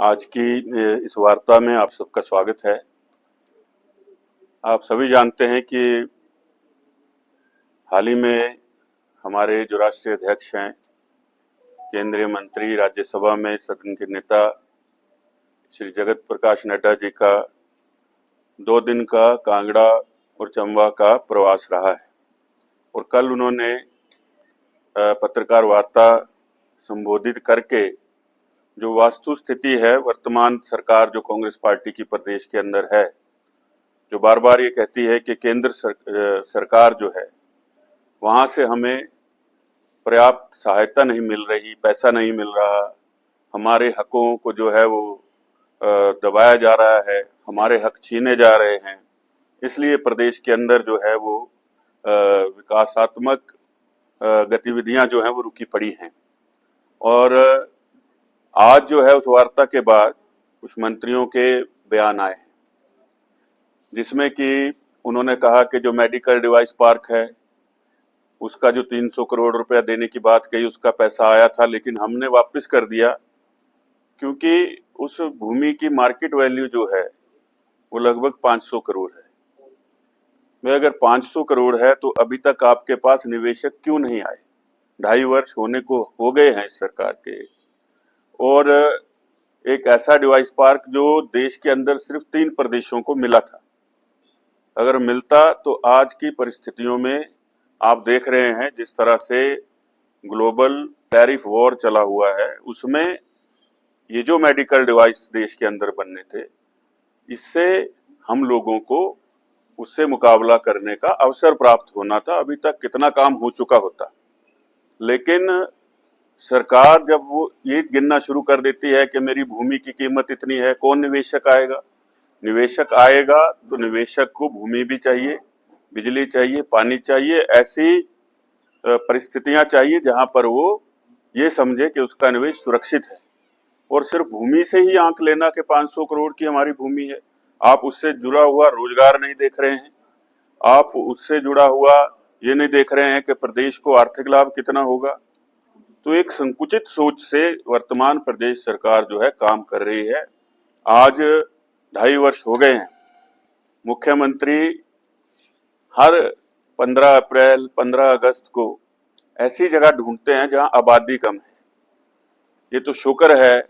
आज की इस वार्ता में आप सबका स्वागत है। आप सभी जानते हैं कि हाल ही में हमारे जो राष्ट्रीय अध्यक्ष हैं, केंद्रीय मंत्री, राज्यसभा में सदन के नेता श्री जगत प्रकाश नड्डा जी का 2 दिन का कांगड़ा और चंबा का प्रवास रहा है और कल उन्होंने पत्रकार वार्ता संबोधित करके जो वास्तु स्थिति है, वर्तमान सरकार जो कांग्रेस पार्टी की प्रदेश के अंदर है, जो बार बार ये कहती है कि केंद्र सरकार जो है वहां से हमें पर्याप्त सहायता नहीं मिल रही, पैसा नहीं मिल रहा, हमारे हकों को जो है वो दबाया जा रहा है, हमारे हक छीने जा रहे हैं, इसलिए प्रदेश के अंदर जो है वो विकासात्मक गतिविधियां जो हैं वो रुकी पड़ी हैं। और आज जो है उस वार्ता के बाद कुछ मंत्रियों के बयान आए हैं, जिसमें कि उन्होंने कहा कि जो मेडिकल डिवाइस पार्क है उसका जो 300 करोड़ रुपया देने की बात कही, उसका पैसा आया था लेकिन हमने वापस कर दिया, क्योंकि उस भूमि की मार्केट वैल्यू जो है वो लगभग 500 करोड़ है। मैं अगर 500 करोड़ है तो अभी तक आपके पास निवेशक क्यों नहीं आए? 2.5 वर्ष होने को हो गए हैं इस सरकार के, और एक ऐसा डिवाइस पार्क जो देश के अंदर सिर्फ 3 प्रदेशों को मिला था, अगर मिलता तो आज की परिस्थितियों में आप देख रहे हैं जिस तरह से ग्लोबल टैरिफ वॉर चला हुआ है, उसमें ये जो मेडिकल डिवाइस देश के अंदर बनने थे, इससे हम लोगों को उससे मुकाबला करने का अवसर प्राप्त होना था। अभी तक कितना काम हो चुका होता, लेकिन सरकार जब वो ये गिनना शुरू कर देती है कि मेरी भूमि की कीमत इतनी है, कौन निवेशक आएगा? निवेशक आएगा तो निवेशक को भूमि भी चाहिए, बिजली चाहिए, पानी चाहिए, ऐसी परिस्थितियां चाहिए जहां पर वो ये समझे कि उसका निवेश सुरक्षित है। और सिर्फ भूमि से ही आंक लेना कि 500 करोड़ की हमारी भूमि है, आप उससे जुड़ा हुआ रोजगार नहीं देख रहे हैं, आप उससे जुड़ा हुआ ये नहीं देख रहे हैं कि प्रदेश को आर्थिक लाभ कितना होगा। तो एक संकुचित सोच से वर्तमान प्रदेश सरकार जो है काम कर रही है। आज 2.5 वर्ष हो गए हैं, मुख्यमंत्री हर 15 अप्रैल 15 अगस्त को ऐसी जगह ढूंढते हैं जहां आबादी कम है। ये तो शुक्र है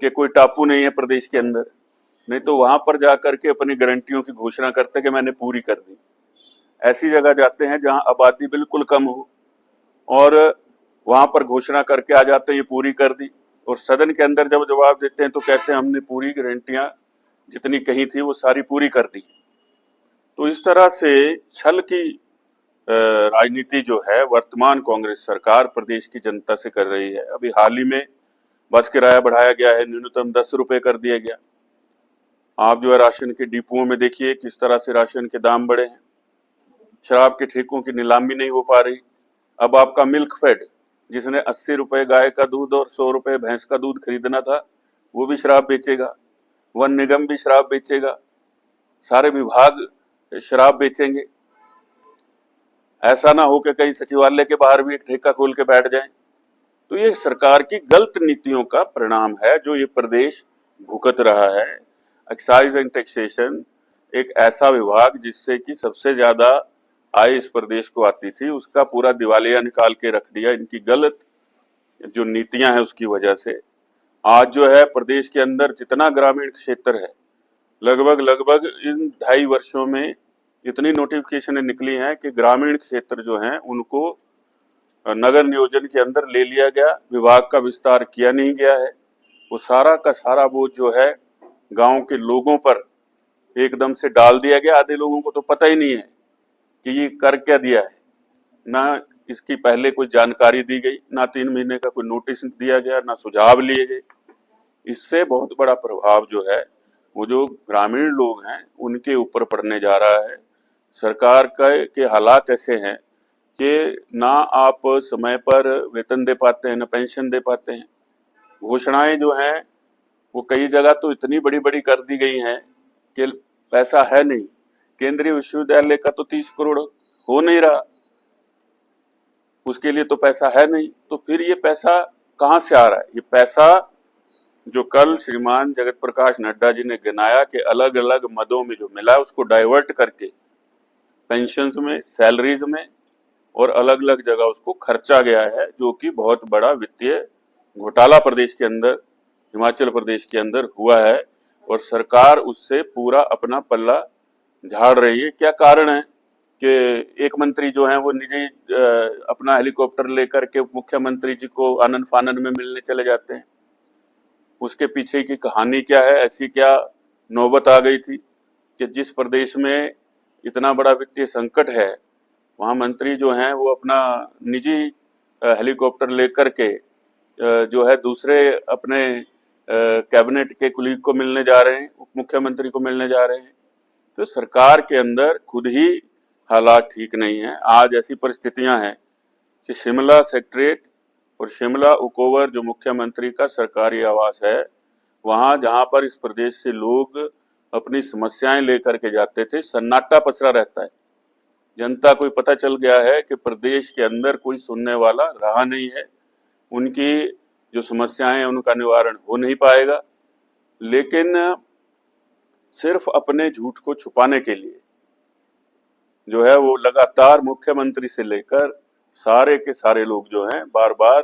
कि कोई टापू नहीं है प्रदेश के अंदर, नहीं तो वहां पर जाकर के अपनी गारंटियों की घोषणा करते कि मैंने पूरी कर दी। ऐसी जगह जाते हैं जहां आबादी बिल्कुल कम हो और वहां पर घोषणा करके आ जाते हैं ये पूरी कर दी, और सदन के अंदर जब जवाब देते हैं तो कहते हैं हमने पूरी गारंटियां जितनी कही थी वो सारी पूरी कर दी। तो इस तरह से छल की राजनीति जो है वर्तमान कांग्रेस सरकार प्रदेश की जनता से कर रही है। अभी हाल ही में बस किराया बढ़ाया गया है, न्यूनतम 10 रुपए कर दिया गया। आप जो है राशन के डिपुओं में देखिए किस तरह से राशन के दाम बढ़े हैं। शराब के ठेकों की नीलामी नहीं हो पा रही। अब आपका मिल्क फेड, जिसने 80 रुपए गाय का दूध और 100 रुपए भैंस का दूध खरीदना था, वो भी शराब बेचेगा। वन निगम भी शराब बेचेगा, सारे विभाग शराब बेचेंगे। ऐसा ना हो कि कहीं सचिवालय के बाहर भी एक ठेका खोल के बैठ जाएं। तो ये सरकार की गलत नीतियों का परिणाम है जो ये प्रदेश भुगत रहा है। एक्साइज एंड टैक्सेशन एक ऐसा विभाग जिससे कि सबसे ज्यादा आय इस प्रदेश को आती थी, उसका पूरा दिवालिया निकाल के रख दिया इनकी गलत जो नीतियां हैं उसकी वजह से। आज जो है प्रदेश के अंदर जितना ग्रामीण क्षेत्र है, लगभग इन 2.5 वर्षों में इतनी नोटिफिकेशन निकली हैं कि ग्रामीण क्षेत्र जो हैं उनको नगर नियोजन के अंदर ले लिया गया, विभाग का विस्तार किया नहीं गया है। वो सारा का सारा बोझ जो है गांव के लोगों पर एकदम से डाल दिया गया। आधे लोगों को तो पता ही नहीं है कि ये कर क्या दिया है, ना इसकी पहले कोई जानकारी दी गई, ना 3 महीने का कोई नोटिस दिया गया, ना सुझाव लिए गए। इससे बहुत बड़ा प्रभाव जो है वो जो ग्रामीण लोग हैं उनके ऊपर पड़ने जा रहा है। सरकार के हालात ऐसे हैं कि ना आप समय पर वेतन दे पाते हैं, ना पेंशन दे पाते हैं। घोषणाएं जो हैं वो कई जगह तो इतनी बड़ी बड़ी कर दी गई हैं कि पैसा है नहीं। केंद्रीय विश्वविद्यालय का तो 30 करोड़ हो नहीं रहा, उसके लिए तो पैसा है नहीं। तो फिर ये पैसा कहाँ से आ रहा है? ये पैसा जो कल श्रीमान जगत प्रकाश नड्डा जी ने गिनाया कि अलग अलग मदों में जो मिला उसको डाइवर्ट करके पेंशन्स में, सैलरीज में और अलग अलग जगह उसको खर्चा गया है, जो कि बहुत बड़ा वित्तीय घोटाला प्रदेश के अंदर, हिमाचल प्रदेश के अंदर हुआ है और सरकार उससे पूरा अपना पल्ला झाड़ रही है। क्या कारण है कि एक मंत्री जो है वो निजी अपना हेलीकॉप्टर लेकर के मुख्यमंत्री जी को आनन फानन में मिलने चले जाते हैं? उसके पीछे की कहानी क्या है? ऐसी क्या नौबत आ गई थी कि जिस प्रदेश में इतना बड़ा वित्तीय संकट है वहाँ मंत्री जो हैं वो अपना निजी हेलीकॉप्टर लेकर के जो है दूसरे अपने कैबिनेट के कुलीग को मिलने जा रहे हैं, उप मुख्यमंत्री को मिलने जा रहे हैं। तो सरकार के अंदर खुद ही हालात ठीक नहीं है। आज ऐसी परिस्थितियां हैं कि शिमला सेक्रेटेरिएट और शिमला ओकोवर जो मुख्यमंत्री का सरकारी आवास है, वहां जहां पर इस प्रदेश से लोग अपनी समस्याएं लेकर के जाते थे, सन्नाटा पसरा रहता है। जनता को पता चल गया है कि प्रदेश के अंदर कोई सुनने वाला रहा नहीं है, उनकी जो समस्याएं हैं उनका निवारण हो नहीं पाएगा। लेकिन सिर्फ अपने झूठ को छुपाने के लिए जो है वो लगातार मुख्यमंत्री से लेकर सारे के सारे लोग जो हैं बार बार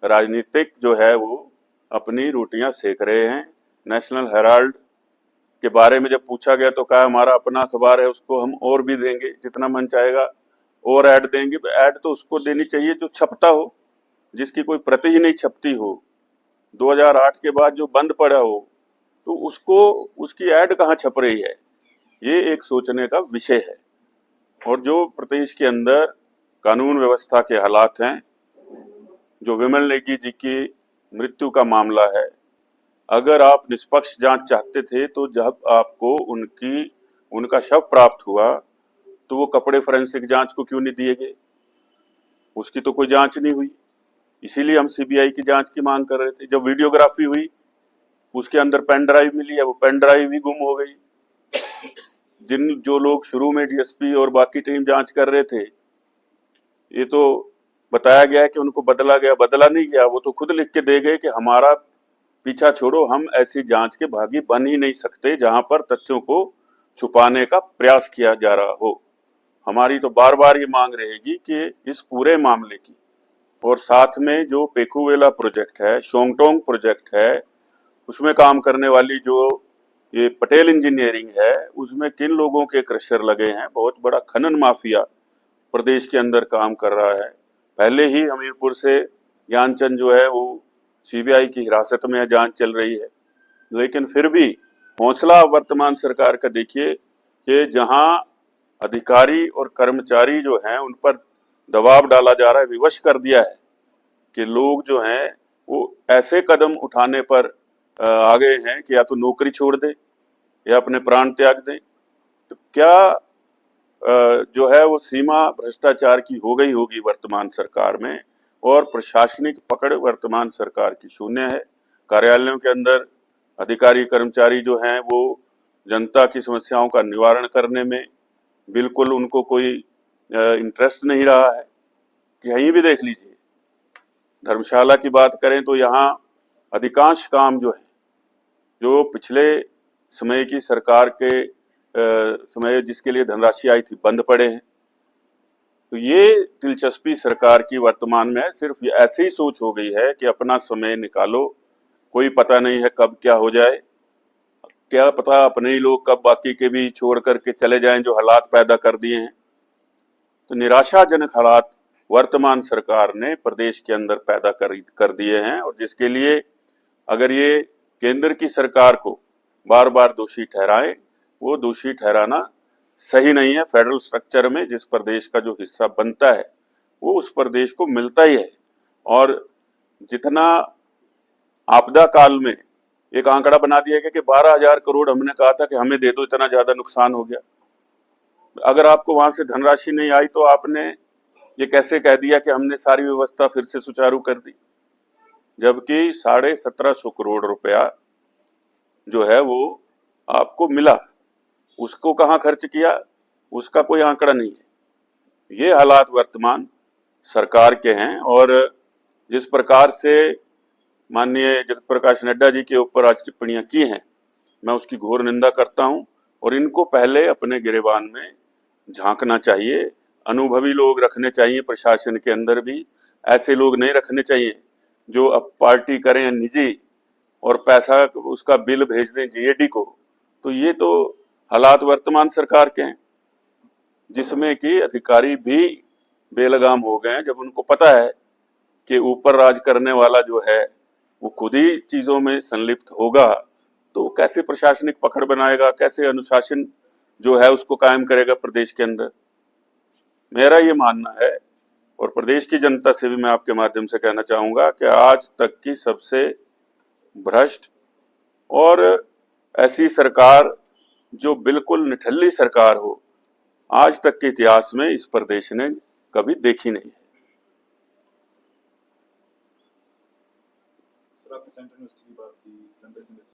राजनीतिक जो है वो अपनी रोटियां सेक रहे हैं। नेशनल हेराल्ड के बारे में जब पूछा गया तो कहा हमारा अपना अखबार है, उसको हम और भी देंगे, जितना मन चाहेगा और ऐड देंगे। ऐड तो उसको देनी चाहिए जो छपता हो, जिसकी कोई प्रति ही नहीं छपती हो, 2008 के बाद जो बंद पड़ा हो, तो उसको उसकी ऐड कहाँ छप रही है, ये एक सोचने का विषय है। और जो प्रदेश के अंदर कानून व्यवस्था के हालात हैं, जो विमल नेगी जी की मृत्यु का मामला है, अगर आप निष्पक्ष जांच चाहते थे तो जब आपको उनका शव प्राप्त हुआ तो वो कपड़े फोरेंसिक जांच को क्यों नहीं दिए गए? उसकी तो कोई जांच नहीं हुई, इसीलिए हम सीबीआई की जांच की मांग कर रहे थे। जब वीडियोग्राफी हुई उसके अंदर पेन ड्राइव मिली है, वो पेन ड्राइव भी गुम हो गई। जो लोग शुरू में डीएसपी और बाकी टीम जांच कर रहे थे, ये तो बताया गया है कि उनको बदला गया, बदला नहीं गया। वो तो खुद लिख के दे गए कि हमारा पीछा छोड़ो, हम ऐसी जांच के भागी बन ही नहीं सकते जहां पर तथ्यों को छुपाने का प्रयास किया जा रहा हो। हमारी तो बार बार ये मांग रहेगी कि इस पूरे मामले की, और साथ में जो पेखुवेला प्रोजेक्ट है, शोंगटोंग प्रोजेक्ट है, उसमें काम करने वाली जो ये पटेल इंजीनियरिंग है, उसमें किन लोगों के क्रशर लगे हैं। बहुत बड़ा खनन माफिया प्रदेश के अंदर काम कर रहा है। पहले ही हमीरपुर से ज्ञानचंद जो है वो सीबीआई की हिरासत में जांच चल रही है, लेकिन फिर भी हौसला वर्तमान सरकार का देखिए कि जहां अधिकारी और कर्मचारी जो हैं उन पर दबाव डाला जा रहा है, विवश कर दिया है कि लोग जो हैं वो ऐसे कदम उठाने पर आ गए हैं कि या तो नौकरी छोड़ दे या अपने प्राण त्याग दें। तो क्या जो है वो सीमा भ्रष्टाचार की हो गई होगी वर्तमान सरकार में, और प्रशासनिक पकड़ वर्तमान सरकार की शून्य है। कार्यालयों के अंदर अधिकारी कर्मचारी जो हैं वो जनता की समस्याओं का निवारण करने में बिल्कुल उनको कोई इंटरेस्ट नहीं रहा है। कहीं भी देख लीजिए, धर्मशाला की बात करें तो यहाँ अधिकांश काम जो है, जो पिछले समय की सरकार के समय जिसके लिए धनराशि आई थी, बंद पड़े हैं। तो ये दिलचस्पी सरकार की वर्तमान में है। सिर्फ ऐसी ही सोच हो गई है कि अपना समय निकालो, कोई पता नहीं है कब क्या हो जाए, क्या पता अपने ही लोग कब बाकी के भी छोड़ करके चले जाएं जो हालात पैदा कर दिए हैं। तो निराशाजनक हालात वर्तमान सरकार ने प्रदेश के अंदर पैदा कर दिए हैं, और जिसके लिए अगर ये केंद्र की सरकार को बार बार दोषी ठहराएं, वो दोषी ठहराना सही नहीं है। फेडरल स्ट्रक्चर में जिस प्रदेश का जो हिस्सा बनता है वो उस प्रदेश को मिलता ही है। और जितना आपदा काल में एक आंकड़ा बना दिया गया कि 12,000 करोड़ हमने कहा था कि हमें दे दो, इतना ज्यादा नुकसान हो गया। अगर आपको वहां से धनराशि नहीं आई तो आपने ये कैसे कह दिया कि हमने सारी व्यवस्था फिर से सुचारू कर दी, जबकि 1750 करोड़ रुपया जो है वो आपको मिला, उसको कहाँ खर्च किया उसका कोई आंकड़ा नहीं है। ये हालात वर्तमान सरकार के हैं। और जिस प्रकार से माननीय जगत प्रकाश नड्डा जी के ऊपर आज टिप्पणियां की हैं, मैं उसकी घोर निंदा करता हूं और इनको पहले अपने गिरेबान में झांकना चाहिए। अनुभवी लोग रखने चाहिए प्रशासन के अंदर भी, ऐसे लोग नहीं रखने चाहिए जो अब पार्टी करें निजी और पैसा उसका बिल भेज दें जीएडी को। तो ये तो हालात वर्तमान सरकार के हैं, जिसमें कि अधिकारी भी बेलगाम हो गए हैं जब उनको पता है कि ऊपर राज करने वाला जो है वो खुद ही चीजों में संलिप्त होगा, तो कैसे प्रशासनिक पकड़ बनाएगा, कैसे अनुशासन जो है उसको कायम करेगा प्रदेश के अंदर। मेरा ये मानना है और प्रदेश की जनता से भी मैं आपके माध्यम से कहना चाहूंगा कि आज तक की सबसे भ्रष्ट और ऐसी सरकार जो बिल्कुल निठल्ली सरकार हो, आज तक के इतिहास में इस प्रदेश ने कभी देखी नहीं है। सर, आपने सेंट्रल यूनिवर्सिटी की बात की, लंबे समय से